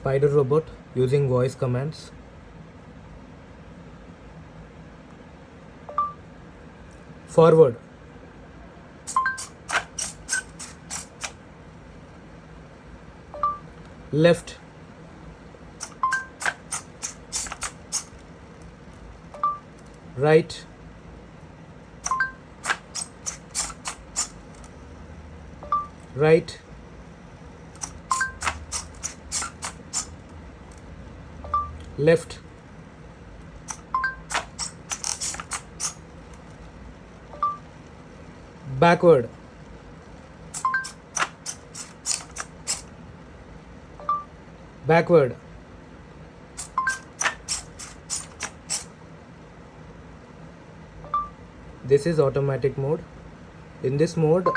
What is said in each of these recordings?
spider robot using voice commands. Forward, left, right, right, left, backward, backward, this is automatic mode. In this mode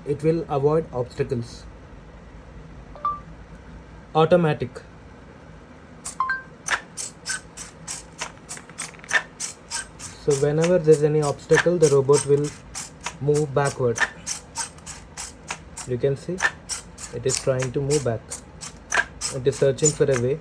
it will avoid obstacles. Automatic, so whenever there is any obstacle the robot will move backward. You can see it is trying to move back. It is searching for a way.